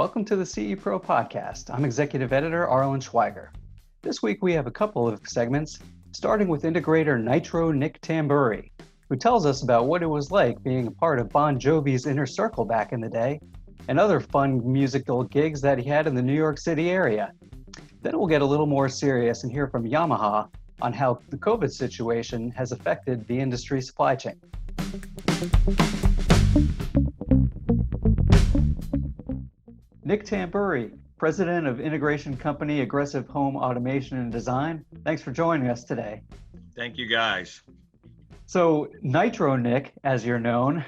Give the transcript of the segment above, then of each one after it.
Welcome to the CE Pro podcast. I'm Executive Editor Arlen Schweiger. This week we have a couple of segments, starting with integrator Nitro Nick Tamburri, who tells us about what it was like being a part of Bon Jovi's Inner Circle back in the day, and other fun musical gigs that he had in the New York City area. Then we'll get a little more serious and hear from Yamaha on how the COVID situation has affected the industry supply chain. Nick Tamburri, president of integration company Aggressive Home Automation and Design. Thanks for joining us today. Thank you, guys. So Nitro Nick, as you're known,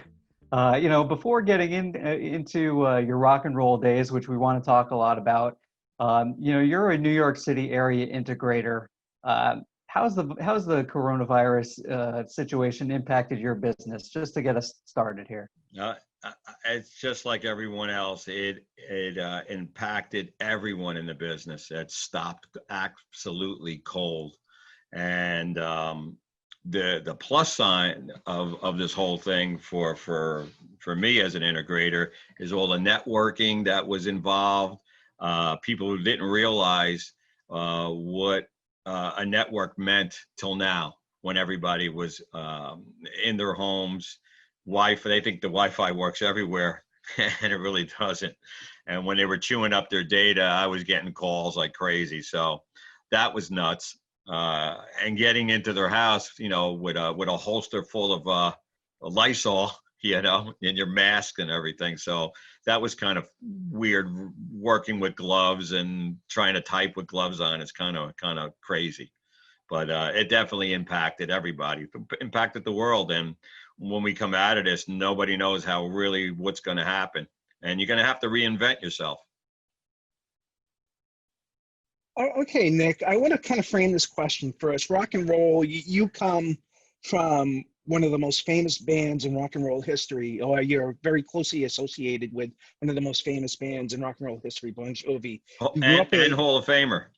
before getting into your rock and roll days, which we want to talk a lot about, you're a New York City area integrator. How's the coronavirus situation impacted your business? Just to get us started here. It's just like everyone else. It impacted everyone in the business. It stopped absolutely cold, and the plus sign of this whole thing for me as an integrator is all the networking that was involved. People who didn't realize what a network meant till now, when everybody was in their homes. Wi-Fi, they think the Wi-Fi works everywhere, and it really doesn't. And when they were chewing up their data, I was getting calls like crazy. So that was nuts. And getting into their house, with a holster full of Lysol, and your mask and everything. So that was kind of weird, working with gloves and trying to type with gloves on. It's kind of crazy. But it definitely impacted everybody, impacted the world. And when we come out of this, nobody knows what's going to happen. And you're going to have to reinvent yourself. Okay, Nick, I want to kind of frame this question first. Rock and roll, you come from one of the most famous bands in rock and roll history, or you're very closely associated with one of the most famous bands in rock and roll history, Bon Jovi. And Hall of Famer.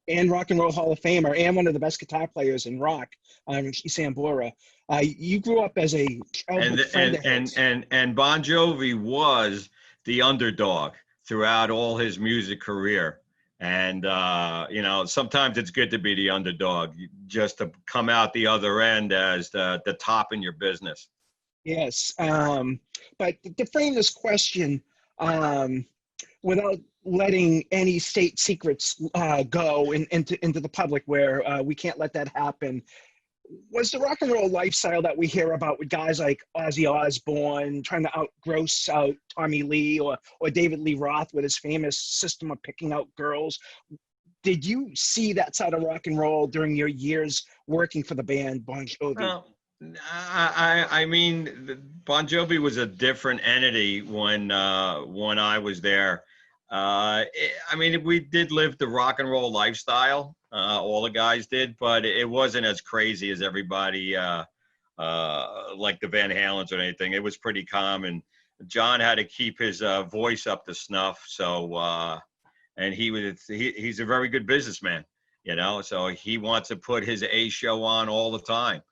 And Rock and Roll Hall of Famer, and one of the best guitar players in rock, Tamburri. You grew up as a and Bon Jovi was the underdog throughout all his music career. And sometimes it's good to be the underdog, just to come out the other end as the top in your business. Yes, but to frame this question, without letting any state secrets go into the public, where we can't let that happen, was the rock and roll lifestyle that we hear about with guys like Ozzy Osbourne trying to outgross out Tommy Lee, or David Lee Roth with his famous system of picking out girls? Did you see that side of rock and roll during your years working for the band Bon Jovi? Well, I mean, Bon Jovi was a different entity when I was there. We did live the rock and roll lifestyle. All the guys did, but it wasn't as crazy as everybody, like the Van Halens or anything. It was pretty calm, and John had to keep his voice up to snuff. So, and he's a very good businessman, so he wants to put his A show on all the time,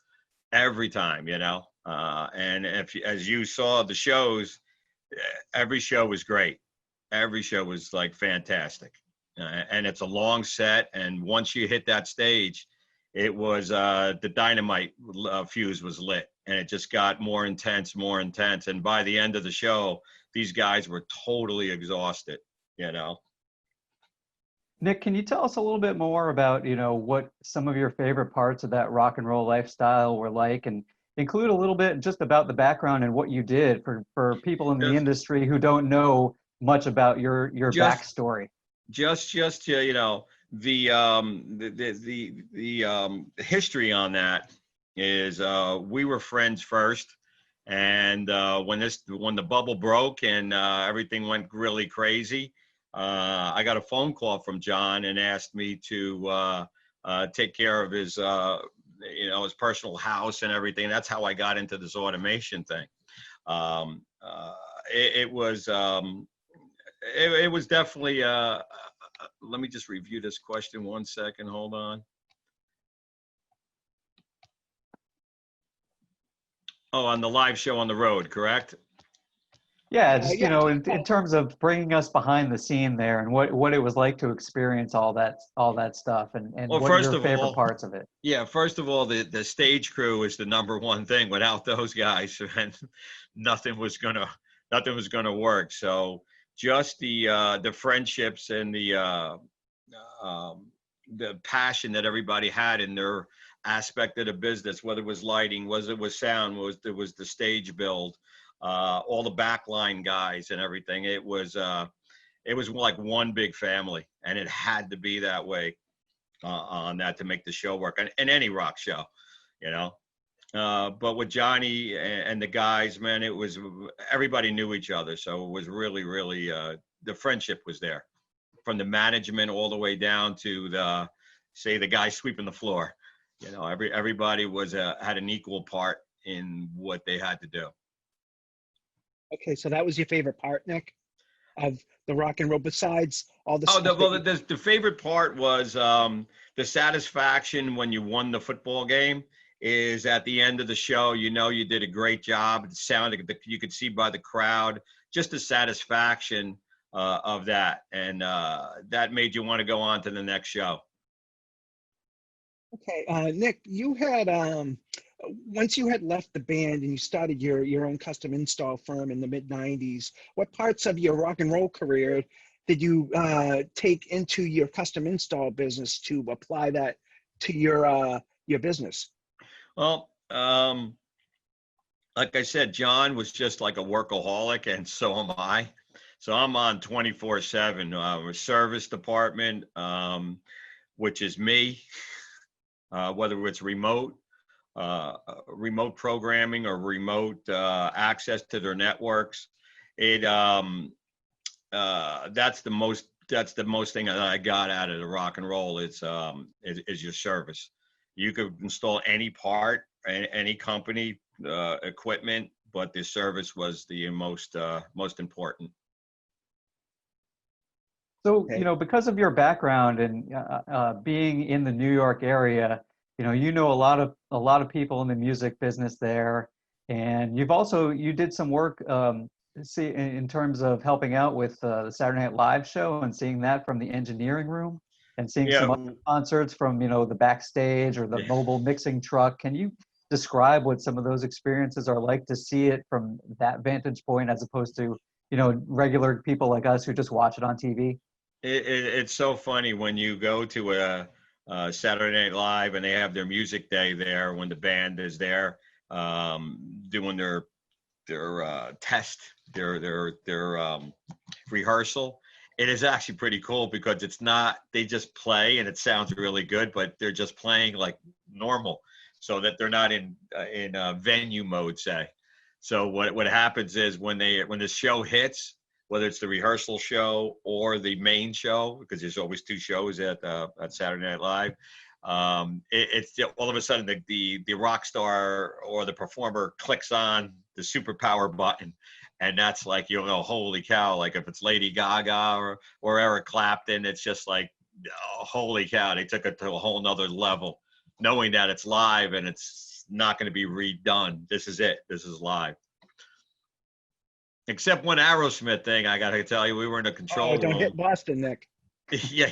every time, and as you saw the shows, every show was great. Every show was like fantastic. And it's a long set. And once you hit that stage, it was the dynamite fuse was lit, and it just got more intense. And by the end of the show, these guys were totally exhausted, Nick, can you tell us a little bit more about, what some of your favorite parts of that rock and roll lifestyle were like, and include a little bit just about the background and what you did for people in the industry who don't know much about your backstory? Just the history on that is we were friends first, and when the bubble broke and everything went really crazy, I got a phone call from John and asked me to take care of his his personal house and everything. That's how I got into this automation thing. It was definitely let me just review this question 1 second. Hold on. Oh, on the live show on the road, correct? Yeah, just, Yeah. in terms of bringing us behind the scene there and what it was like to experience all that stuff and Well, what first your of favorite all, parts of it. yeah, first of all, the stage crew is the number one thing. Without those guys, and nothing was gonna nothing was gonna work. So just the friendships and um, the passion that everybody had in their aspect of the business, whether it was lighting, was it was sound, was the stage build, all the backline guys and everything. It was like one big family, and it had to be that way on that to make the show work, and any rock show, you know. But with Johnny and the guys, man, it was everybody knew each other, so it was really, really the friendship was there, from the management all the way down to the guy sweeping the floor. You know, everybody was had an equal part in what they had to do. Okay, so that was your favorite part, Nick, of the rock and roll, besides all the Oh, stuff that you, the favorite part was the satisfaction when you won the football game. Is at the end of the show, you know, you did a great job. It sounded, you could see by the crowd, just the satisfaction of that, and that made you want to go on to the next show. okay, Nick, you had once you had left the band and you started your own custom install firm in the mid '90s, what parts of your rock and roll career did you take into your custom install business to apply that to your business? Well, like I said, John was just like a workaholic, and so am I. So I'm on 24/7. Service department, which is me, whether it's remote programming or remote access to their networks. It that's the most thing that I got out of the rock and roll. Is your service. You could install any part, any company equipment, but the service was the most important. So, Okay. because of your background and being in the New York area, a lot of people in the music business there, and you did some work, in terms of helping out with the Saturday Night Live show and seeing that from the engineering room, and seeing some Yeah, other concerts from the backstage or the yeah. mobile mixing truck. Can you describe what some of those experiences are like to see it from that vantage point as opposed to regular people like us who just watch it on TV? It's so funny when you go to Saturday Night Live and they have their music day there when the band is there doing their test, their rehearsal. It is actually pretty cool because it's not, they just play and it sounds really good, but they're just playing like normal, so that they're not in venue mode, say. So what happens is when the show hits, whether it's the rehearsal show or the main show, because there's always two shows at Saturday Night Live. It's all of a sudden the rock star or the performer clicks on the superpower button, and that's like, holy cow! Like if it's Lady Gaga or Eric Clapton, it's just like, oh, holy cow! They took it to a whole nother level, knowing that it's live and it's not going to be redone. This is it. This is live. Except one Aerosmith thing, I got to tell you, we were in a Oh, control don't room. hit Boston, Nick. Yeah.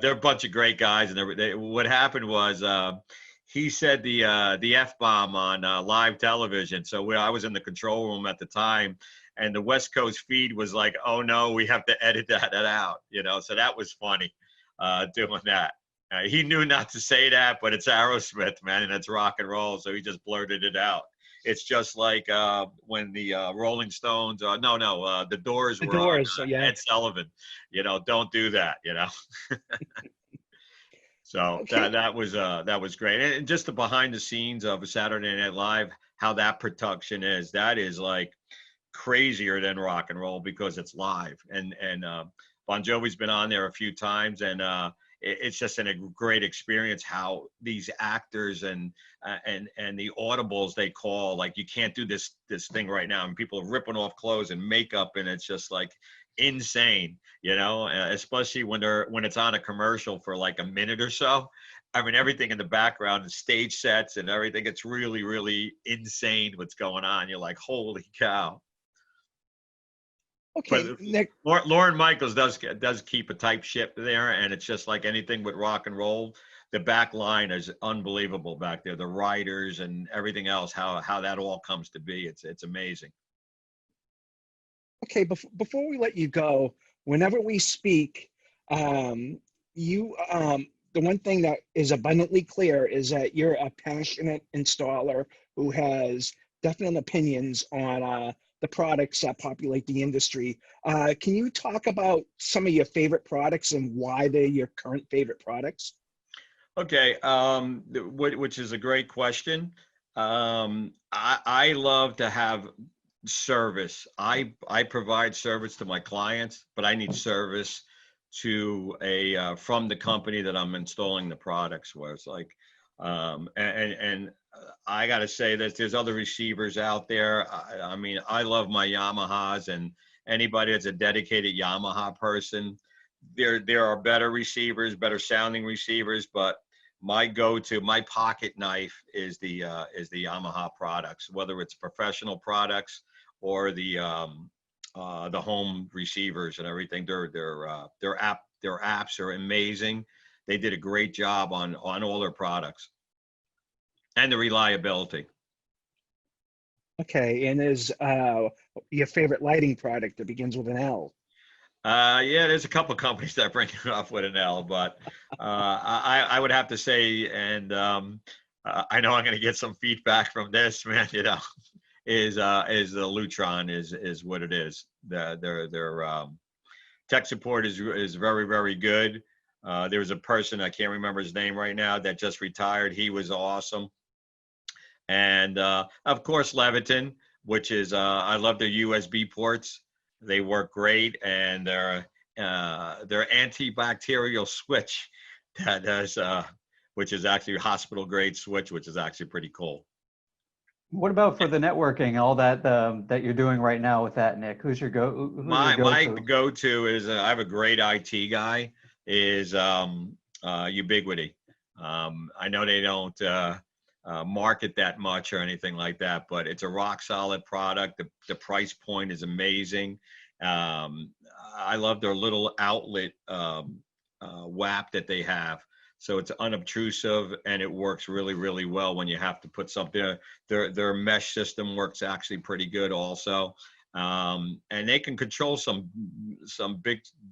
They're a bunch of great guys, and what happened was he said the F-bomb on live television. So I was in the control room at the time, and the West Coast feed was like, "Oh no, we have to edit that out." So that was funny doing that. He knew not to say that, but it's Aerosmith, man, and it's rock and roll, so he just blurted it out. It's just like when the Rolling Stones, the Doors The were on Doors, so yeah. Ed Sullivan. Don't do that. So Okay. that was great, and just the behind the scenes of Saturday Night Live, how that production is. That is like crazier than rock and roll because it's live, and Bon Jovi's been on there a few times, and it's just a great experience how these actors and the audibles they call, like, you can't do this thing right now, and people are ripping off clothes and makeup, and it's just like insane, especially when it's on a commercial for like a minute or so, I mean, everything in the background, the stage sets and everything. It's really, really insane what's going on. You're like, holy cow. Okay, But Nick. Lauren Michaels does keep a tight ship there, and it's just like anything with rock and roll. The back line is unbelievable back there. The riders and everything else, how that all comes to be. It's amazing. Okay, before we let you go, whenever we speak, you the one thing that is abundantly clear is that you're a passionate installer who has definite opinions on the products that populate the industry. Can you talk about some of your favorite products and why they're your current favorite products? Okay, which is a great question. I love to have service. I provide service to my clients, but I need service to from the company that I'm installing the products with. It's like, and I got to say that there's other receivers out there. I mean, I love my Yamahas, and anybody that's a dedicated Yamaha person, there are better receivers, better sounding receivers, but my go-to, my pocket knife is the Yamaha products, whether it's professional products or the home receivers and everything. Their apps are amazing. They did a great job on all their products and the reliability. Okay, and is your favorite lighting product that begins with an L? Yeah, there's a couple companies that bring it off with an L, but I would have to say, and I know I'm going to get some feedback from this, man. You know, is the Lutron is what it is. Their tech support is very, very good. There was a person, I can't remember his name right now, that just retired. He was awesome. And of course, Leviton, which is I love their USB ports. They work great, and their antibacterial switch that does, which is actually a hospital grade switch, which is actually pretty cool. What about for the networking, all that that you're doing right now with that, Nick? Who's your go? My go-to is I have a great IT guy. Is Ubiquity. I know they don't market that much or anything like that, but it's a rock solid product. The price point is amazing. I love their little outlet WAP that they have. So it's unobtrusive and it works really, really well when you have to put something. Their mesh system works actually pretty good also. And they can control some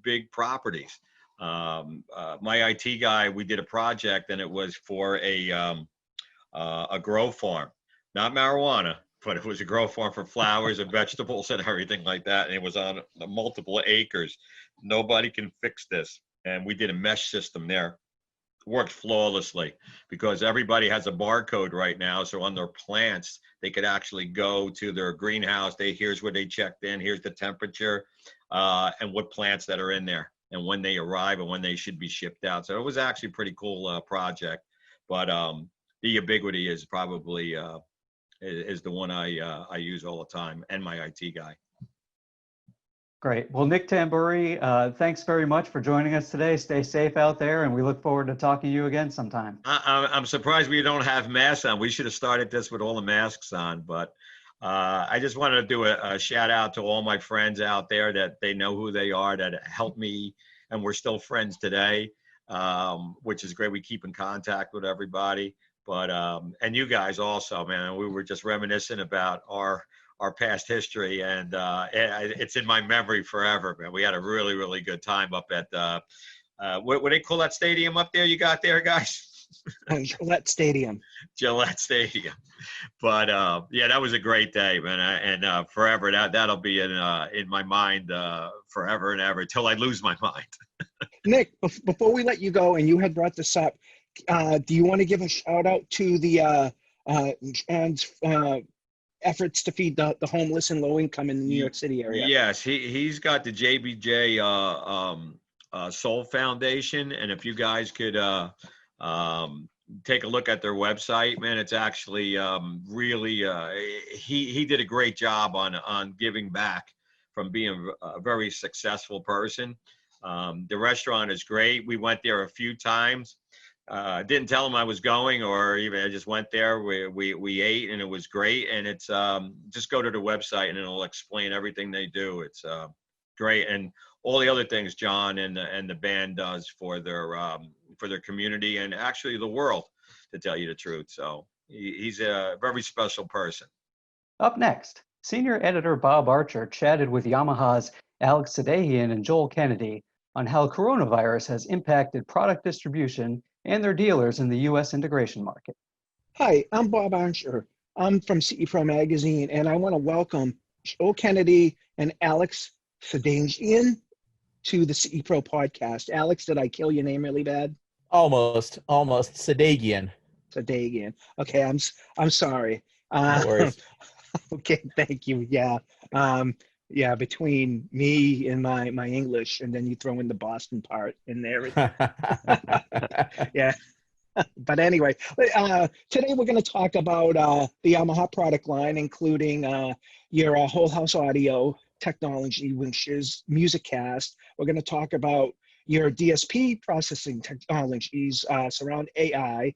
big properties. My IT guy, we did a project and it was for a grow farm, not marijuana, but it was a grow farm for flowers and vegetables and everything like that. And it was on multiple acres. Nobody can fix this. And we did a mesh system there. Worked flawlessly because everybody has a barcode right now. So on their plants, they could actually go to their greenhouse. Here's where they checked in. Here's the temperature and what plants that are in there and when they arrive and when they should be shipped out. So it was actually a pretty cool project. But the Ubiquity is probably is the one I use all the time, and my IT guy. Great. Well, Nick Tamburri, thanks very much for joining us today. Stay safe out there, and we look forward to talking to you again sometime. I'm surprised we don't have masks on. We should have started this with all the masks on, but I just wanted to do a shout out to all my friends out there that they know who they are, that helped me, and we're still friends today, which is great. We keep in contact with everybody. But and you guys also, man, we were just reminiscing about our past history, and it's in my memory forever, man. We had a really, really good time up at what they call that stadium up there you got there, guys? Gillette Stadium. Gillette Stadium. But yeah, that was a great day, man, and forever that'll be in my mind forever and ever till I lose my mind. Nick, before we let you go, and you had brought this up, do you want to give a shout out to the efforts to feed the homeless and low income in the New York City area? Yes, he's got the JBJ Soul Foundation, and if you guys could take a look at their website, man, it's actually really he did a great job on giving back from being a very successful person. The restaurant is great. We went there a few times. didn't tell them I was going, or even I just went there. We ate and it was great. And it's just go to the website and it'll explain everything they do. It's great, and all the other things John and the band does for their community and actually the world, to tell you the truth. So he's a very special person. Up next, senior editor Bob Archer chatted with Yamaha's Alex Sadahian and Joel Kennedy on how coronavirus has impacted product distribution and their dealers in the U.S. integration market. Hi, I'm Bob Archer. I'm from CE Pro Magazine, and I want to welcome Joel Kennedy and Alex Sadahian to the CE Pro podcast. Alex, did I kill your name really bad? Almost. Sadagian. Sadahian. Okay, I'm sorry. No worries. Okay, thank you. Yeah. Yeah, between me and my English, and then you throw in the Boston part in there. Yeah. But anyway, today we're going to talk about the Yamaha product line, including your whole house audio technology, which is MusicCast. We're going to talk about your DSP processing technologies, surround AI.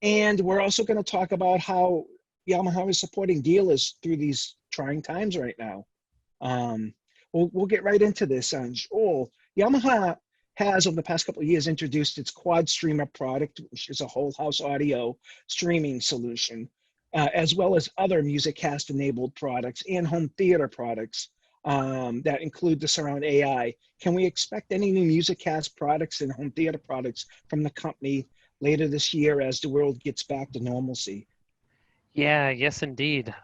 And we're also going to talk about how Yamaha is supporting dealers through these trying times right now. We'll get right into this. Joel, Yamaha has, over the past couple of years, introduced its Quad Streamer product, which is a whole house audio streaming solution, as well as other MusicCast-enabled products and home theater products that include the Surround AI. Can we expect any new MusicCast products and home theater products from the company later this year as the world gets back to normalcy? Yeah, yes, indeed.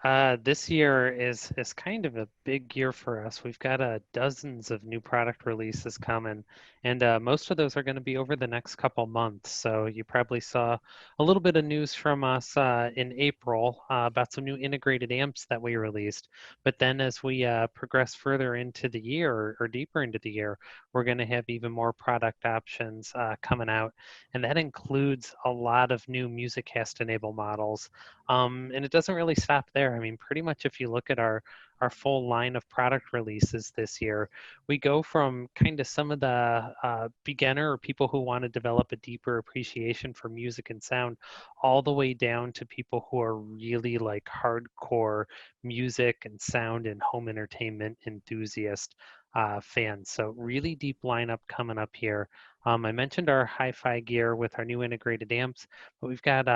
This year is kind of a big year for us. We've got dozens of new product releases coming, and most of those are going to be over the next couple months. So you probably saw a little bit of news from us in April about some new integrated amps that we released. But then as we progress further into the year or deeper into the year, we're going to have even more product options coming out, and that includes a lot of new MusicCast enabled models. And it doesn't really stop there. I mean, pretty much if you look at our full line of product releases this year, we go from kind of some of the beginner or people who want to develop a deeper appreciation for music and sound, all the way down to people who are really like hardcore music and sound and home entertainment enthusiast fans. So really deep lineup coming up here. I mentioned our hi-fi gear with our new integrated amps, but we've got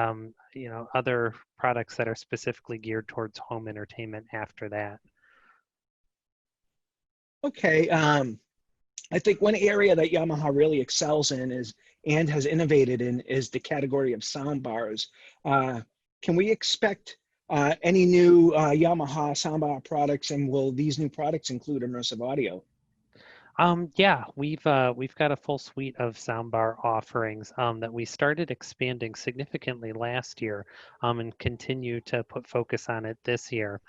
other products that are specifically geared towards home entertainment after that. Okay, I think one area that Yamaha really excels in and has innovated in is the category of sound bars. Can we expect any new Yamaha soundbar products, and will these new products include immersive audio? Yeah, we've got a full suite of soundbar offerings that we started expanding significantly last year and continue to put focus on it this year.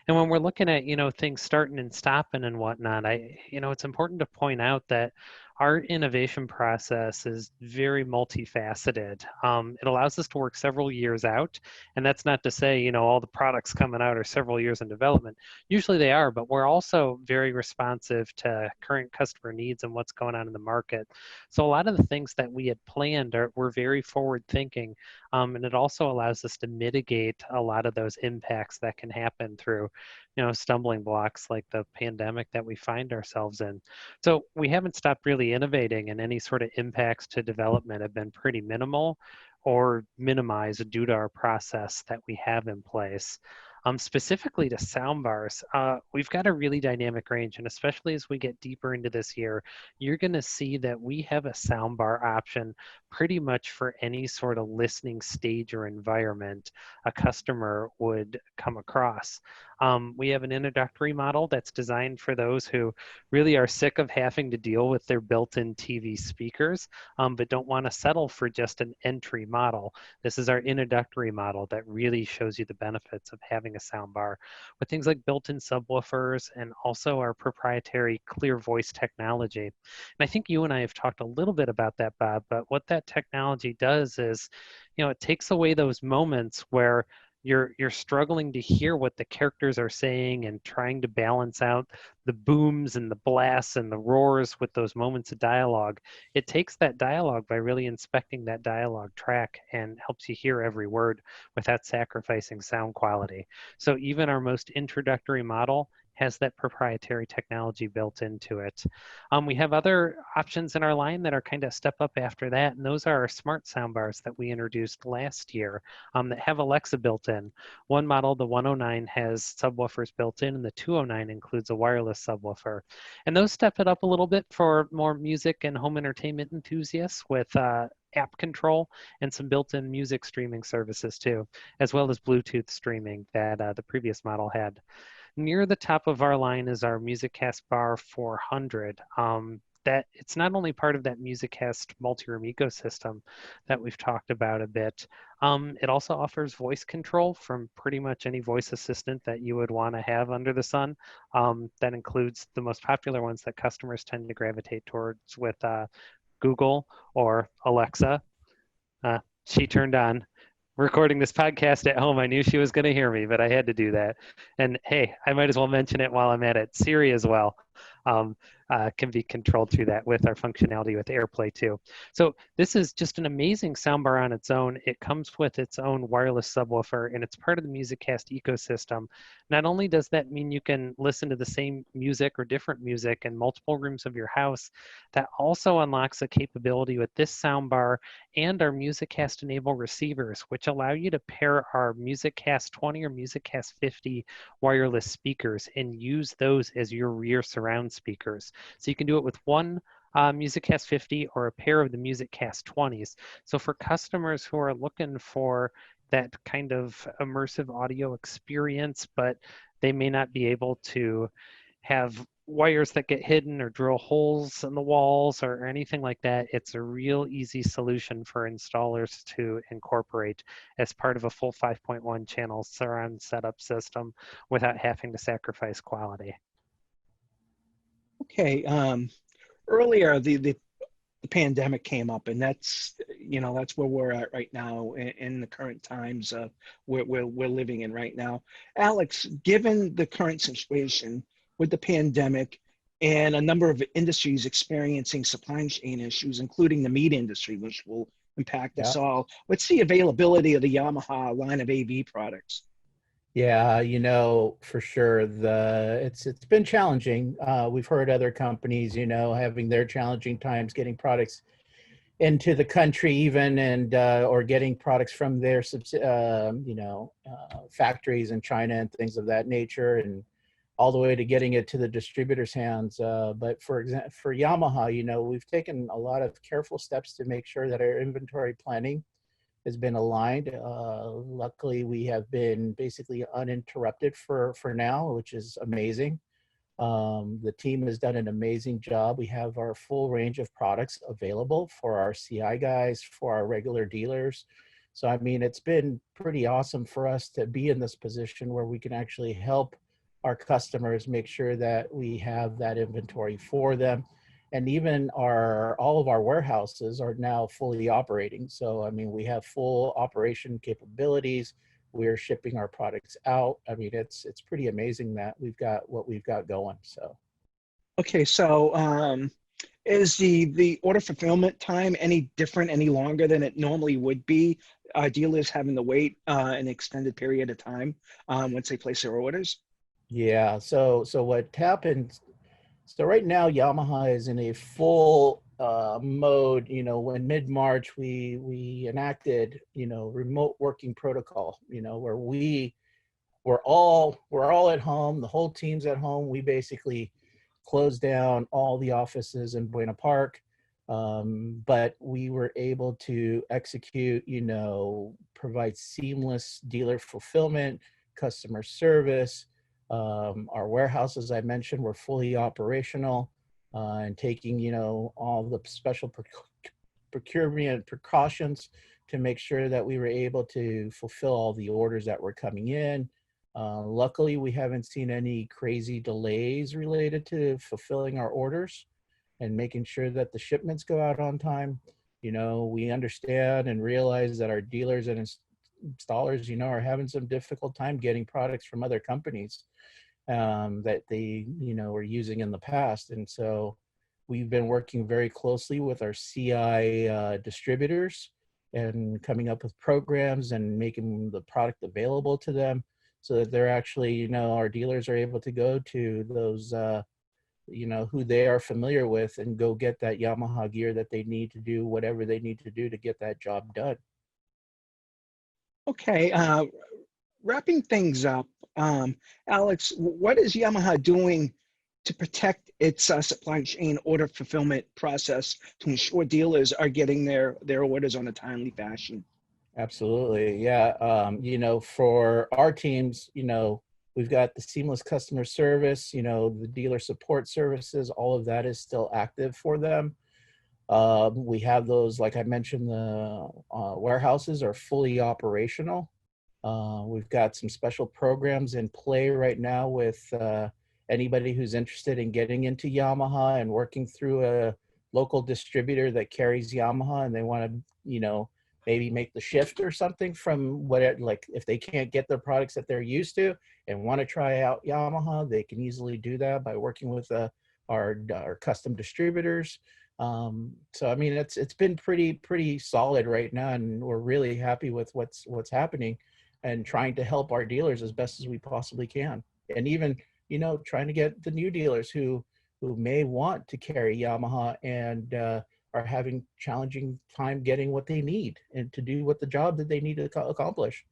And when we're looking at, things starting and stopping and whatnot, it's important to point out that our innovation process is very multifaceted. It allows us to work several years out, and that's not to say, all the products coming out are several years in development. Usually they are, but we're also very responsive to current customer needs and what's going on in the market. So a lot of the things that we had planned were very forward thinking, and it also allows us to mitigate a lot of those impacts that can happen through stumbling blocks like the pandemic that we find ourselves in. So we haven't stopped really innovating, and any sort of impacts to development have been pretty minimal or minimized due to our process that we have in place. Specifically to soundbars, we've got a really dynamic range, and especially as we get deeper into this year, you're going to see that we have a soundbar option pretty much for any sort of listening stage or environment a customer would come across. We have an introductory model that's designed for those who really are sick of having to deal with their built-in TV speakers, but don't want to settle for just an entry model. This is our introductory model that really shows you the benefits of having a soundbar with things like built-in subwoofers and also our proprietary clear voice technology. And I think you and I have talked a little bit about that, Bob, but what that technology does is, it takes away those moments where you're struggling to hear what the characters are saying and trying to balance out the booms and the blasts and the roars with those moments of dialogue. It takes that dialogue by really inspecting that dialogue track and helps you hear every word without sacrificing sound quality. So even our most introductory model has that proprietary technology built into it. We have other options in our line that are kind of step up after that, and those are our smart soundbars that we introduced last year that have Alexa built in. One model, the 109, has subwoofers built in, and the 209 includes a wireless subwoofer. And those step it up a little bit for more music and home entertainment enthusiasts with app control and some built-in music streaming services too, as well as Bluetooth streaming that the previous model had. Near the top of our line is our MusicCast Bar 400. That it's not only part of that MusicCast multi-room ecosystem that we've talked about a bit, it also offers voice control from pretty much any voice assistant that you would want to have under the sun. That includes the most popular ones that customers tend to gravitate towards with Google or Alexa. She turned on. Recording this podcast at home, I knew she was going to hear me, but I had to do that. And hey, I might as well mention it while I'm at it. Siri as well can be controlled through that with our functionality with AirPlay too. So this is just an amazing soundbar on its own. It comes with its own wireless subwoofer, and it's part of the MusicCast ecosystem. Not only does that mean you can listen to the same music or different music in multiple rooms of your house, that also unlocks a capability with this soundbar and our MusicCast Enable receivers, which allow you to pair our MusicCast 20 or MusicCast 50 wireless speakers and use those as your rear surround speakers. So you can do it with one MusicCast 50 or a pair of the MusicCast 20s. So for customers who are looking for that kind of immersive audio experience, but they may not be able to have wires that get hidden or drill holes in the walls or anything like that, it's a real easy solution for installers to incorporate as part of a full 5.1 channel surround setup system without having to sacrifice quality. Okay. Earlier, the pandemic came up, and that's that's where we're at right now in the current times we're living in right now. Alex, given the current situation with the pandemic and a number of industries experiencing supply chain issues, including the meat industry, which will impact us all, what's the availability of the Yamaha line of AV products? Yeah, for sure. It's been challenging. We've heard other companies, having their challenging times getting products into the country, even and or getting products from their factories in China and things of that nature, and all the way to getting it to the distributor's hands. But for example, for Yamaha, we've taken a lot of careful steps to make sure that our inventory planning has been aligned. Luckily, we have been basically uninterrupted for now, which is amazing. The team has done an amazing job. We have our full range of products available for our CI guys, for our regular dealers. So, I mean, it's been pretty awesome for us to be in this position where we can actually help our customers make sure that we have that inventory for them. And even all of our warehouses are now fully operating. So, I mean, we have full operation capabilities. We're shipping our products out. I mean, it's pretty amazing that we've got what we've got going. So, okay, so is the order fulfillment time any different, any longer than it normally would be? Dealers having to wait an extended period of time once they place their orders? yeah. So what happened? So right now, Yamaha is in a full mode. When mid-March we enacted remote working protocol. Where we're all at home. The whole team's at home. We basically closed down all the offices in Buena Park, but we were able to execute. Provide seamless dealer fulfillment, customer service. Our warehouse, as I mentioned, were fully operational and taking, all the special procurement precautions to make sure that we were able to fulfill all the orders that were coming in. Luckily, we haven't seen any crazy delays related to fulfilling our orders and making sure that the shipments go out on time. We understand and realize that our dealers and installers, you know, are having some difficult time getting products from other companies that they, you know, were using in the past. And so we've been working very closely with our CI distributors and coming up with programs and making the product available to them so that they're actually, you know, our dealers are able to go to those, you know, who they are familiar with and go get that Yamaha gear that they need to do whatever they need to do to get that job done. Okay, wrapping things up, Alex, what is Yamaha doing to protect its supply chain order fulfillment process to ensure dealers are getting their orders on a timely fashion? Absolutely. Yeah. You know, for our teams, you know, we've got the seamless customer service, you know, the dealer support services, all of that is still active for them. We have those, like I mentioned, the warehouses are fully operational. We've got some special programs in play right now with anybody who's interested in getting into Yamaha and working through a local distributor that carries Yamaha and they want to, you know, maybe make the shift or something from like if they can't get the products that they're used to and want to try out Yamaha, they can easily do that by working with our custom distributors. So I mean, it's been pretty solid right now, and we're really happy with what's happening and trying to help our dealers as best as we possibly can. And even, you know, trying to get the new dealers who may want to carry Yamaha and are having challenging time getting what they need and to do what the job that they need to accomplish.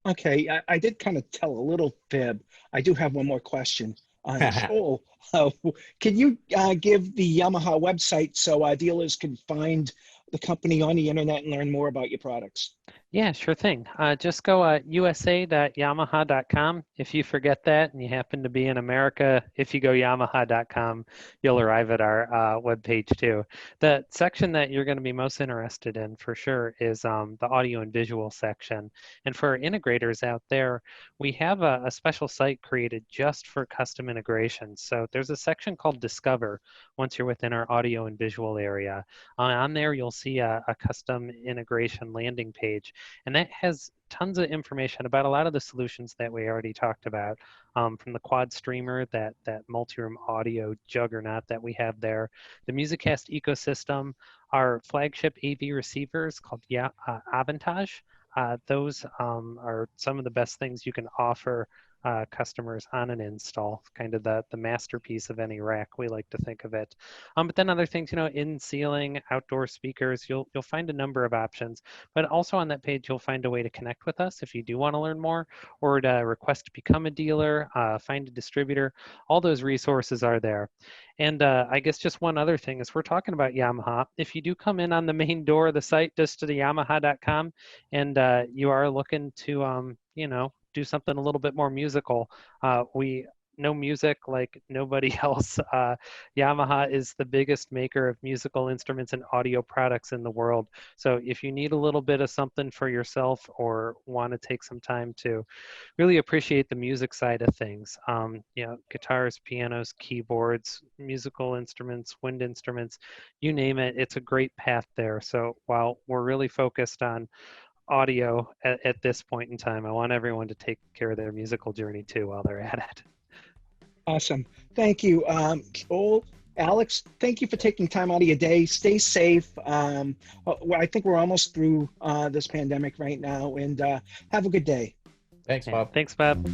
Okay, I did kind of tell a little fib. I do have one more question. Joel, can you give the Yamaha website so dealers can find the company on the internet and learn more about your products? Yeah, sure thing. Just go usa.yamaha.com. If you forget that and you happen to be in America, if you go yamaha.com, you'll arrive at our webpage too. The section that you're going to be most interested in for sure is the audio and visual section. And for integrators out there, we have a special site created just for custom integrations. So there's a section called Discover once you're within our audio and visual area. On there, you'll see a custom integration landing page. And that has tons of information about a lot of the solutions that we already talked about, from the quad streamer, that multi-room audio juggernaut that we have there, the MusicCast ecosystem, our flagship AV receivers called Avantage. Those are some of the best things you can offer customers on an install, kind of the masterpiece of any rack, we like to think of it. But then other things, you know, in ceiling, outdoor speakers, you'll find a number of options. But also on that page, you'll find a way to connect with us if you do want to learn more, or to request to become a dealer, find a distributor. All those resources are there. And I guess just one other thing is we're talking about Yamaha. If you do come in on the main door of the site, just to the yamaha.com, and you are looking to, you know, do something a little bit more musical, we know music like nobody else. Yamaha is the biggest maker of musical instruments and audio products in the world. So if you need a little bit of something for yourself or want to take some time to really appreciate the music side of things, you know, guitars, pianos, keyboards, musical instruments, wind instruments, you name it, it's a great path there. So while we're really focused on audio at this point in time, I want everyone to take care of their musical journey too while they're at it. Awesome. Thank you. Joel, Alex, thank you for taking time out of your day. Stay safe. I think we're almost through this pandemic right now, and have a good day. Thanks, Bob. Thanks, Bob.